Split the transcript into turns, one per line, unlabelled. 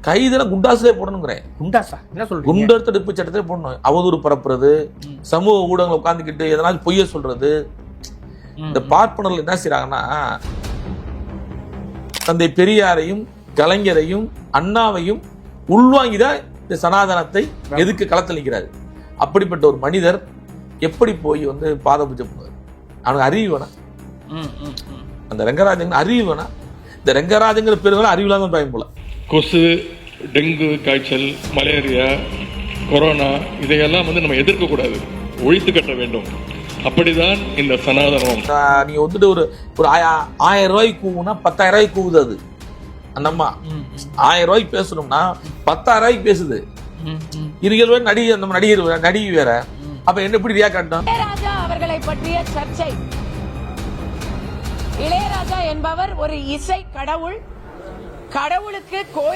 கைதுல குண்டாசுலே போடணுங்கிறேன்.
குண்டாசா என்ன சொல்றீங்க?
குண்டர் தடுப்பு சட்டத்திலே போடணும். அவதூறு பரப்புறது, சமூக ஊடகங்கள் உட்காந்துக்கிட்டு எதனாலும் பொய்ய சொல்றது. இந்த பார்ப்பனர்கள் என்ன செய்யறாங்கன்னா, தந்தை பெரியாரையும் கலைஞரையும் அண்ணாவையும் உள்வாங்கிதான் இந்த சனாதனத்தை எதுக்கு களத்தில் நிற்கிறாரு. அப்படிப்பட்ட ஒரு மனிதர் எப்படி போய் வந்து பாத பூஜை பண்ணுவார்? அவனுக்கு அறிவு வேணாம். அந்த ரெங்கராஜன் அறிவு வேணாம். இந்த ரெங்கராஜங்கிற பேருதான் அறிவில்லாத பயம் போல.
கொசு, டெங்கு காய்ச்சல், மலேரியா, கொரோனா இதையெல்லாம் வந்து நம்ம எதிர்க்கக்கூடாது, ஒழித்து கட்ட வேண்டும். அப்படிதான் இந்த சனாதனம்.
நீங்க வந்துட்டு ஒரு 1000 ரூபாய்க்கு கூவுனா 10,000 ரூபாய்க்கு கூவுது. அது அந்த அம்மா 1000 ரூபாய்க்கு பேசணும்னா 10,000 ரூபாய்க்கு பேசுது. 20 ரூபாய் நடிகை வேற. அப்ப என்ன எப்படி ரியா காட்டும்?
இளையராஜா அவர்களை பற்றிய சர்ச்சை. இளையராஜா என்பவர் ஒரு இசை கடவுள். கடவுளுக்கு கோயில்